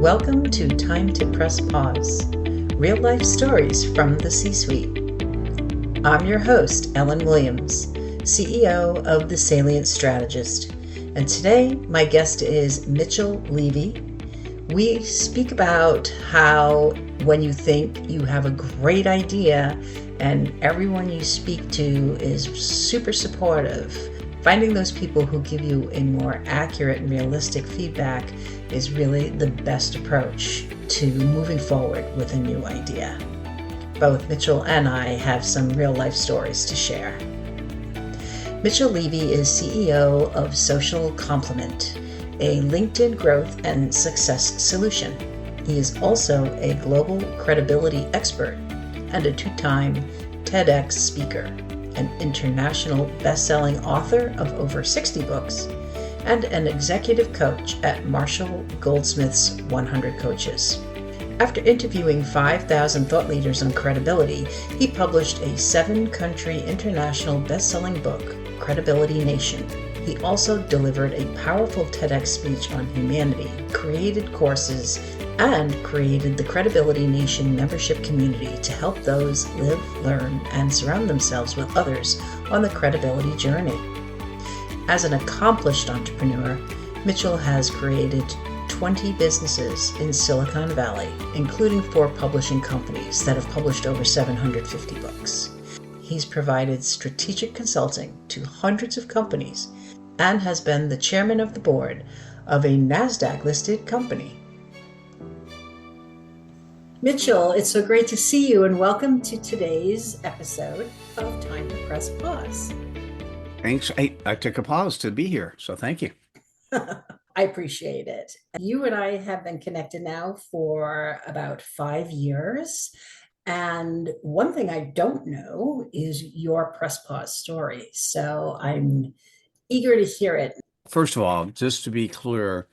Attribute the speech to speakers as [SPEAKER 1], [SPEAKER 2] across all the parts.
[SPEAKER 1] Welcome to Time to Press Pause, real life stories from the C-suite. I'm your host, Ellen Williams, CEO of The Salient Strategist, and today my guest is Mitchell Levy. We speak about how when you think you have a great idea and everyone you speak to is super supportive, finding those people who give you a more accurate and realistic feedback is really the best approach to moving forward with a new idea. Both Mitchell and I have some real life stories to share. Mitchell Levy is CEO of Social Complement, a LinkedIn growth and success solution. He is also a global credibility expert and a two-time TEDx speaker, an international best-selling author of over 60 books, and an executive coach at Marshall Goldsmith's 100 Coaches. After interviewing 5,000 thought leaders on credibility, he published a 7-country international best-selling book, Credibility Nation. He also delivered a powerful TEDx speech on humanity, created courses, and created the Credibility Nation membership community to help those live, learn, and surround themselves with others on the credibility journey. As an accomplished entrepreneur, Mitchell has created 20 businesses in Silicon Valley, including 4 publishing companies that have published over 750 books. He's provided strategic consulting to hundreds of companies and has been the chairman of the board of a NASDAQ-listed company. Mitchell, it's so great to see you, and welcome to today's episode of Time to Press Pause.
[SPEAKER 2] Thanks. I took a pause to be here, so thank you.
[SPEAKER 1] I appreciate it. You and I have been connected now for about 5 years. And one thing I don't know is your press pause story. So I'm eager to hear it.
[SPEAKER 2] First of all, just to be clear,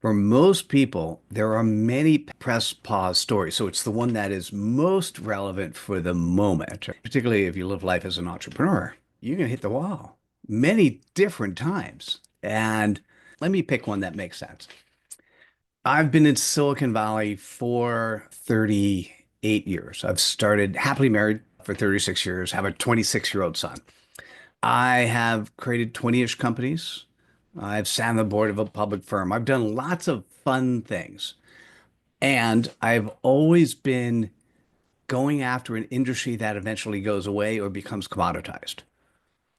[SPEAKER 2] for most people, there are many press pause stories. So it's the one that is most relevant for the moment, particularly if you live life as an entrepreneur. You're going to hit the wall many different times. And let me pick one that makes sense. I've been in Silicon Valley for 38 years. I've started happily married for 36 years, have a 26-year-old son. I have created 20-ish companies. I've sat on the board of a public firm. I've done lots of fun things. And I've always been going after an industry that eventually goes away or becomes commoditized.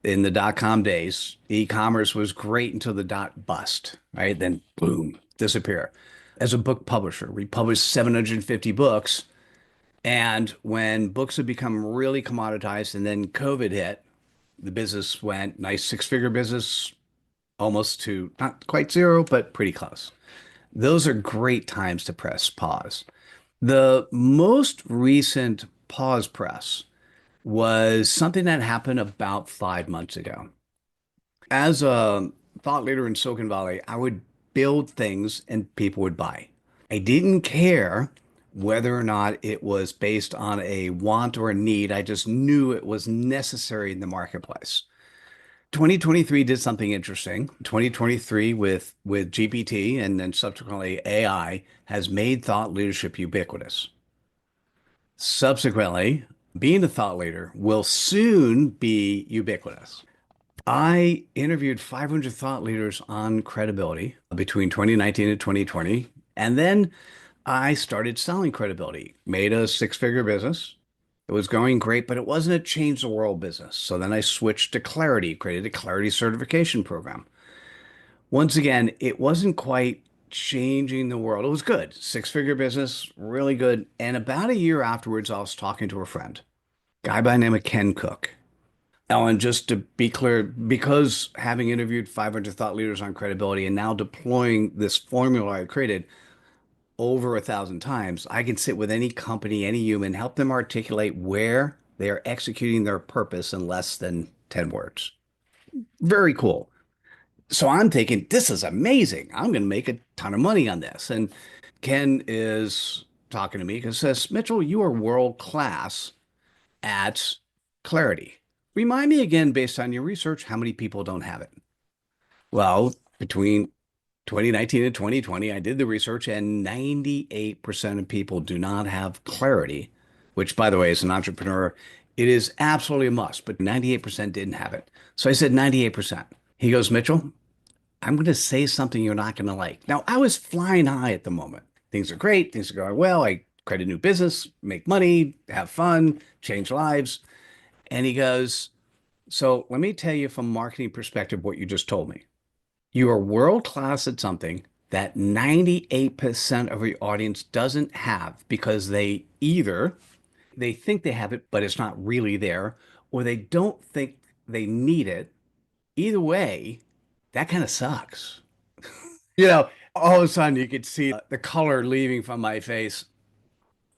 [SPEAKER 2] In the dot-com days, e-commerce was great until the dot bust, right? Then boom, disappear. As a book publisher, we published 750 books. And when books had become really commoditized and then COVID hit, the business went nice 6-figure business, almost to not quite zero, but pretty close. Those are great times to press pause. The most recent pause press was something that happened about 5 months ago. As a thought leader in Silicon Valley, I would build things and people would buy. I didn't care whether or not it was based on a want or a need. I just knew it was necessary in the marketplace. 2023 did something interesting. 2023 with GPT and then subsequently AI has made thought leadership ubiquitous. Subsequently, being a thought leader will soon be ubiquitous. I interviewed 500 thought leaders on credibility between 2019 and 2020. And then I started selling credibility, made a 6-figure business. It was going great, but it wasn't a change the world business. So then I switched to Clarity, created a Clarity certification program. Once again, it wasn't quite changing the world. It was good. 6-figure business, really good. And about a year afterwards, I was talking to a friend, a guy by the name of Ken Cook. Now, and just to be clear, because having interviewed 500 thought leaders on credibility and now deploying this formula I created over 1,000 times, I can sit with any company, any human, help them articulate where they are executing their purpose in less than 10 words. Very cool. So I'm thinking, this is amazing. I'm going to make a ton of money on this. And Ken is talking to me because says, Mitchell, you are world class at clarity. Remind me again, based on your research, how many people don't have it? Well, between 2019 and 2020, I did the research, and 98% of people do not have clarity, which, by the way, as an entrepreneur, it is absolutely a must, but 98% didn't have it. So I said 98%. He goes, Mitchell, I'm going to say something you're not going to like. Now, I was flying high at the moment. Things are great. Things are going well. I create a new business, make money, have fun, change lives. And he goes, so let me tell you from a marketing perspective what you just told me. You are world class at something that 98% of your audience doesn't have because they either they think they have it, but it's not really there, or they don't think they need it. Either way, that kind of sucks. All of a sudden you could see the color leaving from my face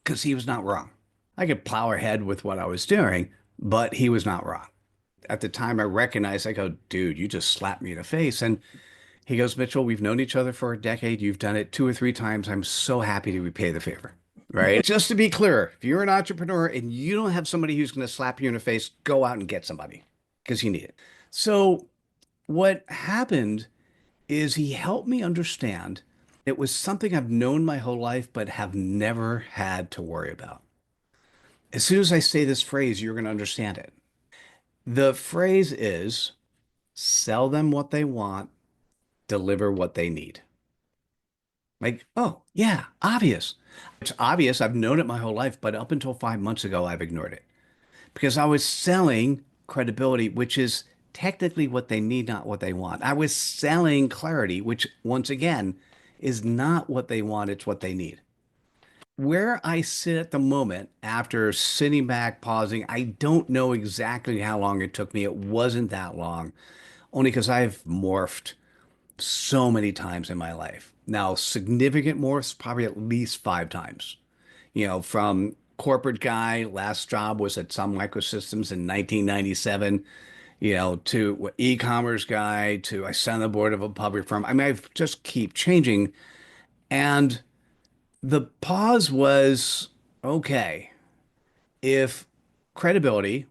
[SPEAKER 2] because he was not wrong. I could plow ahead with what I was doing, but he was not wrong. At the time, I recognized, I go, dude, you just slapped me in the face. And he goes, Mitchell, we've known each other for a decade. You've done it 2 or 3 times. I'm so happy to repay the favor. Right. Just to be clear, if you're an entrepreneur and you don't have somebody who's going to slap you in the face, go out and get somebody because you need it. So, what happened is he helped me understand it was something I've known my whole life, but have never had to worry about. As soon as I say this phrase, you're going to understand it. The phrase is sell them what they want, deliver what they need. Like, oh, yeah, obvious. It's obvious. I've known it my whole life, but up until 5 months ago, I've ignored it because I was selling credibility, which is technically what they need, not what they want. I was selling clarity, which once again is not what they want, it's what they need. Where I sit at the moment, after sitting back, pausing, I don't know exactly how long it took me. It wasn't that long, only because I've morphed so many times in my life. Now, significant morphs, probably at least 5 times. From corporate guy, last job was at Sun Microsystems in 1997, to e-commerce guy, to I sat on the board of a public firm. I mean, I just keep changing. And the pause was okay. If credibility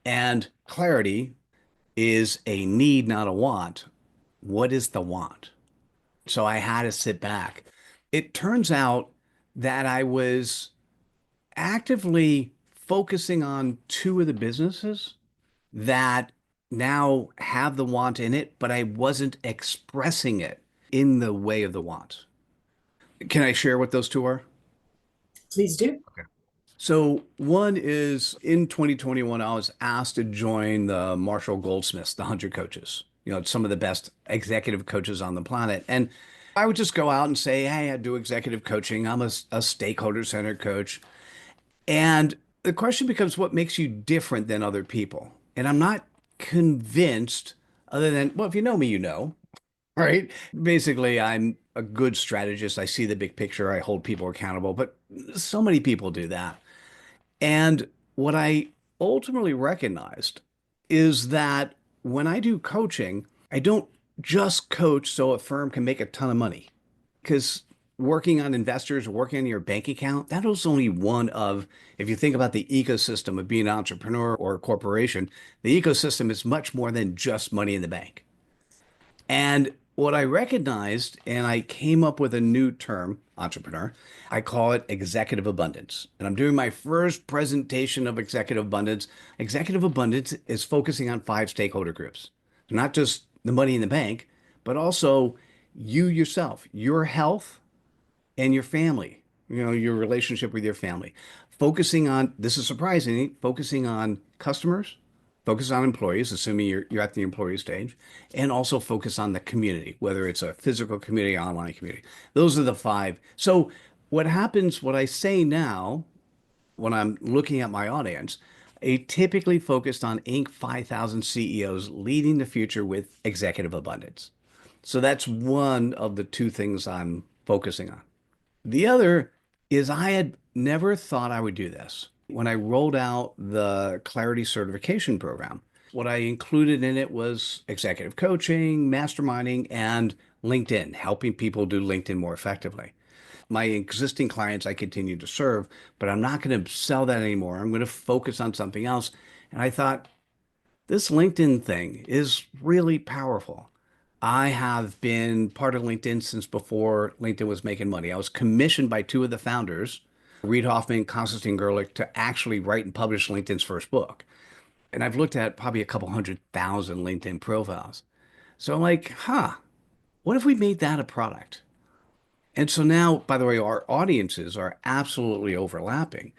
[SPEAKER 2] and clarity is a need, not a want, what is the want? So I had to sit back. It turns out that I was actively focusing on two of the businesses that now have the want in it, but I wasn't expressing it in the way of the want. Can I share what those two are?
[SPEAKER 1] Please do.
[SPEAKER 2] So one is in 2021, I was asked to join the Marshall Goldsmiths, the 100 coaches, some of the best executive coaches on the planet. And I would just go out and say, hey, I do executive coaching. I'm a stakeholder centered coach. And the question becomes, what makes you different than other people? And I'm not convinced, other than, well, if you know me, you know, right? Basically, I'm a good strategist. I see the big picture. I hold people accountable, but so many people do that. And what I ultimately recognized is that when I do coaching, I don't just coach so a firm can make a ton of money. Because working on investors, working on your bank account, that is only one of, if you think about the ecosystem of being an entrepreneur or a corporation, the ecosystem is much more than just money in the bank. And what I recognized, and I came up with a new term, entrepreneur, I call it executive abundance. And I'm doing my first presentation of executive abundance. Executive abundance is focusing on 5 stakeholder groups, not just the money in the bank, but also you yourself, your health, and your family, your relationship with your family. Focusing on, this is surprising, focusing on customers, focus on employees, assuming you're at the employee stage, and also focus on the community, whether it's a physical community, online community. Those are the 5. So what happens, what I say now, when I'm looking at my audience, a typically focused on Inc. 5000 CEOs leading the future with executive abundance. So that's one of the 2 things I'm focusing on. The other is I had never thought I would do this. When I rolled out the Clarity certification program, what I included in it was executive coaching, masterminding, and LinkedIn, helping people do LinkedIn more effectively. My existing clients I continue to serve, but I'm not going to sell that anymore. I'm going to focus on something else. And I thought, this LinkedIn thing is really powerful. I have been part of LinkedIn since before LinkedIn was making money. I was commissioned by two of the founders, Reid Hoffman, Konstantin Gerlich, to actually write and publish LinkedIn's first book. And I've looked at probably a couple 100,000 LinkedIn profiles. So I'm like, what if we made that a product? And so now, by the way, our audiences are absolutely overlapping.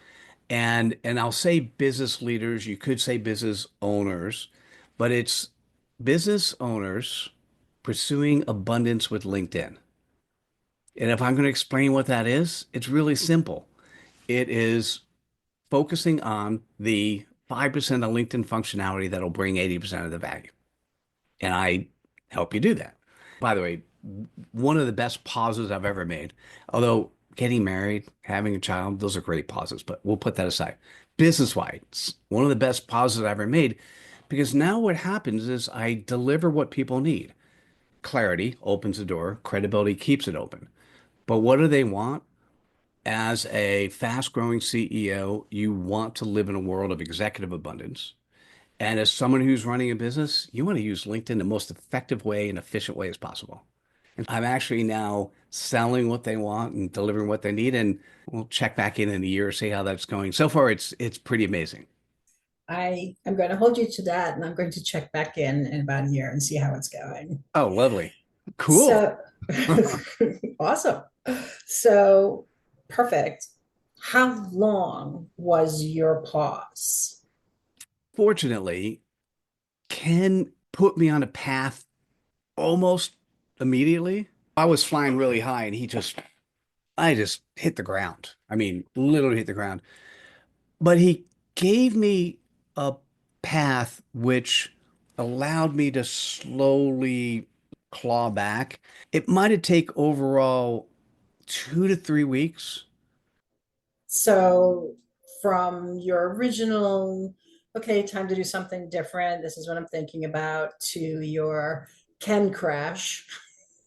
[SPEAKER 2] And I'll say business leaders, you could say business owners, but it's business owners pursuing abundance with LinkedIn. And if I'm going to explain what that is, it's really simple. It is focusing on the 5% of LinkedIn functionality that'll bring 80% of the value. And I help you do that. By the way, one of the best pauses I've ever made, although getting married, having a child, those are great pauses, but we'll put that aside. Business wise, one of the best pauses I ever made because now what happens is I deliver what people need. Clarity opens the door, credibility keeps it open. But what do they want? As a fast growing CEO, you want to live in a world of executive abundance. And as someone who's running a business, you want to use LinkedIn the most effective way and efficient way as possible. And I'm actually now selling what they want and delivering what they need. And we'll check back in a year, see how that's going. So far, it's pretty amazing.
[SPEAKER 1] I am going to hold you to that, and I'm going to check back in about a year and see how it's going.
[SPEAKER 2] Oh, lovely. Cool.
[SPEAKER 1] So awesome. So perfect. How long was your pause?
[SPEAKER 2] Fortunately, Ken put me on a path almost immediately. I was flying really high and I just hit the ground. I mean, literally hit the ground. But he gave me a path which allowed me to slowly claw back. It might have take overall 2 to 3 weeks.
[SPEAKER 1] So from your original, okay, time to do something different. This is what I'm thinking about, to your can crash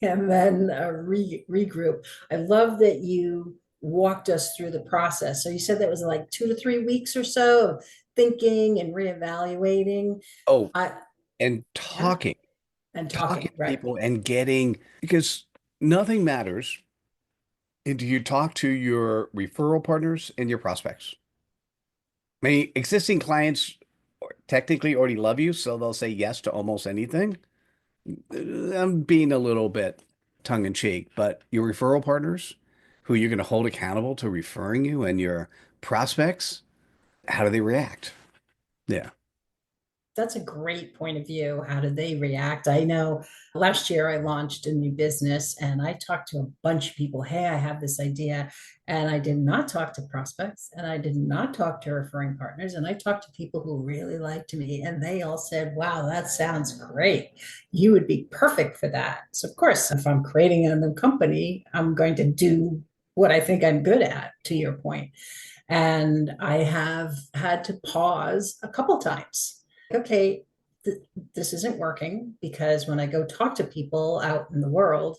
[SPEAKER 1] and then regroup. I love that you walked us through the process. So you said that was like 2 to 3 weeks or so of thinking and reevaluating.
[SPEAKER 2] Oh,
[SPEAKER 1] I
[SPEAKER 2] and
[SPEAKER 1] Yeah,
[SPEAKER 2] talking,
[SPEAKER 1] and
[SPEAKER 2] talking
[SPEAKER 1] talking,
[SPEAKER 2] to
[SPEAKER 1] right?
[SPEAKER 2] people and getting, because nothing matters. Do you talk to your referral partners and your prospects? I mean, existing clients technically already love you, so they'll say yes to almost anything. I'm being a little bit tongue in cheek, but your referral partners who you're going to hold accountable to referring you and your prospects, how do they react? Yeah.
[SPEAKER 1] That's a great point of view. How did they react? I know last year I launched a new business and I talked to a bunch of people. Hey, I have this idea. And I did not talk to prospects and I did not talk to referring partners. And I talked to people who really liked me and they all said, wow, that sounds great. You would be perfect for that. So, of course, if I'm creating a new company, I'm going to do what I think I'm good at, to your point. And I have had to pause a couple times. Okay, th- this isn't working because when I go talk to people out in the world,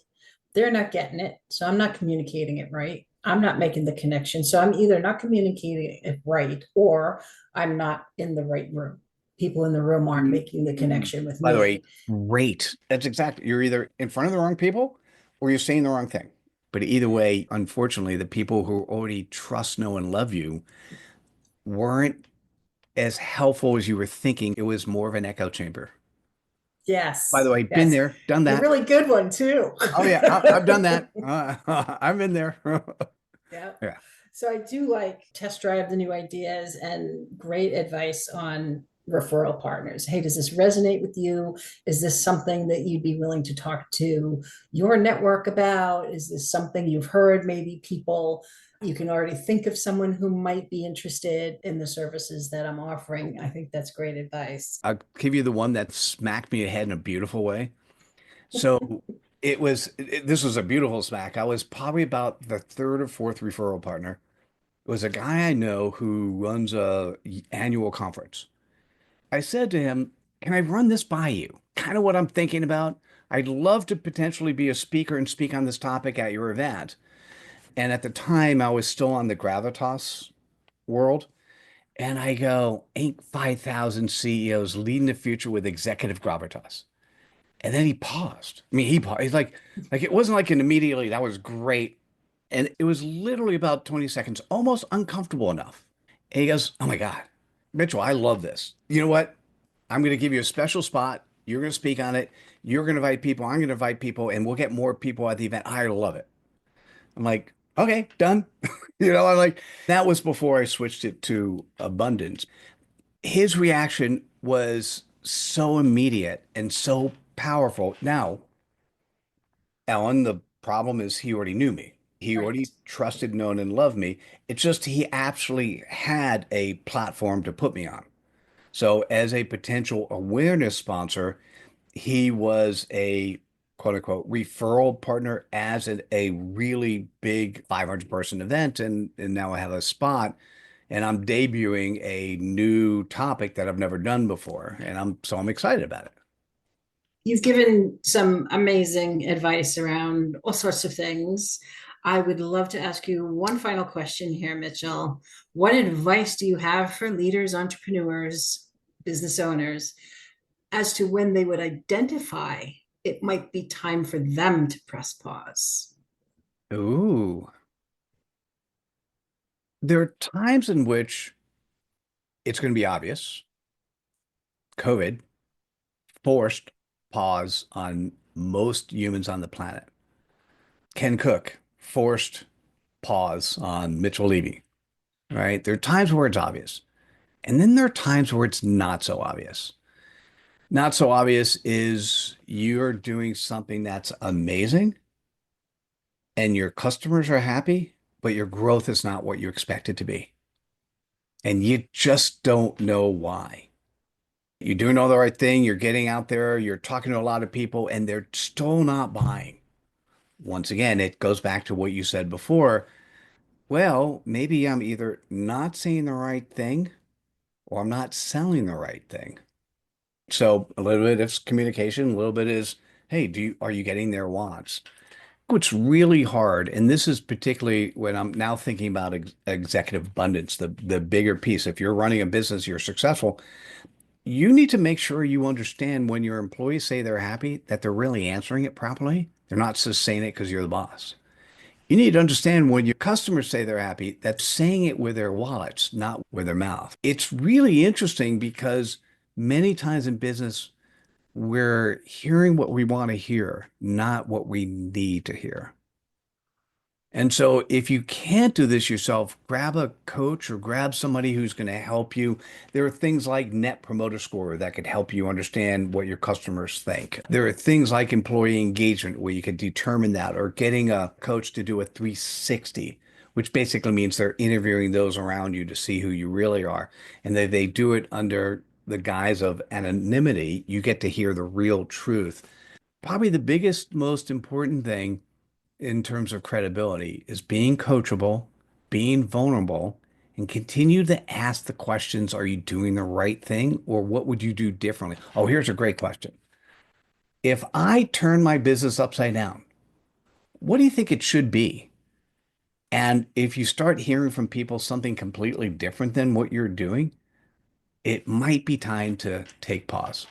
[SPEAKER 1] they're not getting it. So I'm not communicating it right. I'm not making the connection. So I'm either not communicating it right or I'm not in the right room. People in the room aren't making the connection with
[SPEAKER 2] By the
[SPEAKER 1] me.
[SPEAKER 2] way, great. That's exactly. You're either in front of the wrong people or you're saying the wrong thing. But either way, unfortunately, the people who already trust, know, and love you weren't as helpful as you were thinking. It was more of an echo chamber. By the
[SPEAKER 1] Yes,
[SPEAKER 2] way, been
[SPEAKER 1] yes.
[SPEAKER 2] there, done
[SPEAKER 1] A
[SPEAKER 2] that.
[SPEAKER 1] really good one too.
[SPEAKER 2] Oh yeah, I've done that. I'm in there.
[SPEAKER 1] Yeah.
[SPEAKER 2] Yeah.
[SPEAKER 1] So I do like test drive the new ideas and great advice on referral partners. Hey, does this resonate with you? Is this something that you'd be willing to talk to your network about? Is this something you've heard maybe people you can already think of someone who might be interested in the services that I'm offering? I think that's great advice.
[SPEAKER 2] I'll give you the one that smacked me ahead in a beautiful way. So this was a beautiful smack. I was probably about the third or fourth referral partner. It was a guy I know who runs a annual conference. I said to him, "Can I run this by you? Kind of what I'm thinking about. I'd love to potentially be a speaker and speak on this topic at your event." And at the time, I was still on the gravitas world. And I go, ain't 5,000 CEOs leading the future with executive gravitas. And then he paused. I mean, he paused. He's like it wasn't like an immediately, that was great. And it was literally about 20 seconds, almost uncomfortable enough. And he goes, "Oh my God, Mitchell, I love this. You know what? I'm going to give you a special spot. You're going to speak on it. You're going to invite people. I'm going to invite people, and we'll get more people at the event. I love it." I'm like, "Okay, done." I'm like, that was before I switched it to abundance. His reaction was so immediate and so powerful. Now, Ellen, the problem is he already knew me. He already
[SPEAKER 1] Right.
[SPEAKER 2] trusted, known, and loved me. It's just he actually had a platform to put me on. So, as a potential awareness sponsor, he was a quote unquote referral partner as a really big 500 person event. And now I have a spot and I'm debuting a new topic that I've never done before. And I'm excited about it.
[SPEAKER 1] You've given some amazing advice around all sorts of things. I would love to ask you one final question here, Mitchell. What advice do you have for leaders, entrepreneurs, business owners as to when they would identify it might be time for them to press pause?
[SPEAKER 2] Ooh, there are times in which it's going to be obvious. COVID forced pause on most humans on the planet. Ken Cook forced pause on Mitchell Levy, right? There are times where it's obvious. And then there are times where it's not so obvious. Not so obvious is you're doing something that's amazing and your customers are happy, but your growth is not what you expect it to be. And you just don't know why. You're doing all the right thing, you're getting out there, you're talking to a lot of people, and they're still not buying. Once again, it goes back to what you said before. Well, maybe I'm either not saying the right thing or I'm not selling the right thing. So a little bit is communication, a little bit is, hey, are you getting their wants? What's really hard, and this is particularly when I'm now thinking about executive abundance, the bigger piece. If you're running a business, you're successful, you need to make sure you understand when your employees say they're happy, that they're really answering it properly. They're not just saying it because you're the boss. You need to understand when your customers say they're happy, that's saying it with their wallets, not with their mouth. It's really interesting because many times in business, we're hearing what we want to hear, not what we need to hear. And so if you can't do this yourself, grab a coach or grab somebody who's going to help you. There are things like Net Promoter Score that could help you understand what your customers think. There are things like employee engagement where you can determine that, or getting a coach to do a 360, which basically means they're interviewing those around you to see who you really are. And they do it under the guise of anonymity. You get to hear the real truth. Probably the biggest, most important thing in terms of credibility is being coachable, being vulnerable, and continue to ask the questions, are you doing the right thing or what would you do differently? Oh, here's a great question. If I turn my business upside down, what do you think it should be? And if you start hearing from people something completely different than what you're doing, it might be time to take pause.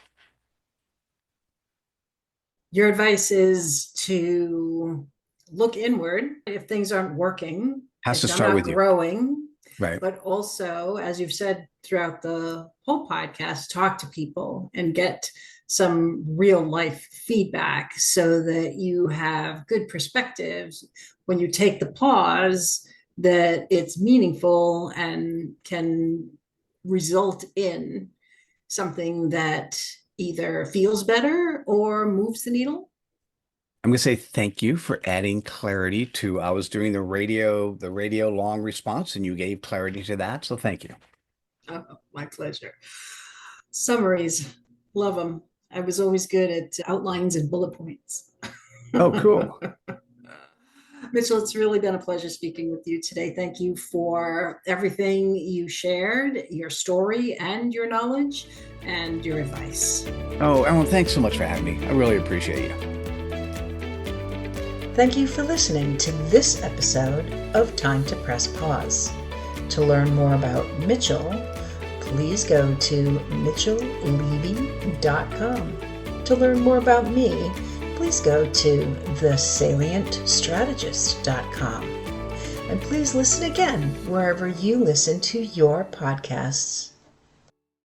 [SPEAKER 1] Your advice is to look inward if things aren't working,
[SPEAKER 2] Has to
[SPEAKER 1] if I'm
[SPEAKER 2] start
[SPEAKER 1] not
[SPEAKER 2] with you.
[SPEAKER 1] growing,
[SPEAKER 2] Right.
[SPEAKER 1] but also, as you've said throughout the whole podcast, talk to people and get some real life feedback so that you have good perspectives when you take the pause, that it's meaningful and can result in something that either feels better or moves the needle.
[SPEAKER 2] I'm going to say thank you for adding clarity to, I was doing the radio long response and you gave clarity to that. So thank you.
[SPEAKER 1] Oh, my pleasure. Summaries, love them. I was always good at outlines and bullet points.
[SPEAKER 2] Oh, cool.
[SPEAKER 1] Mitchell, it's really been a pleasure speaking with you today. Thank you for everything you shared, your story and your knowledge and your advice.
[SPEAKER 2] Oh, Ellen, thanks so much for having me. I really appreciate you.
[SPEAKER 3] Thank you for listening to this episode of Time to Press Pause. To learn more about Mitchell, please go to mitchelllevy.com.
[SPEAKER 1] To learn more about me, please go to thesalientstrategist.com. And please listen again wherever you listen to your podcasts.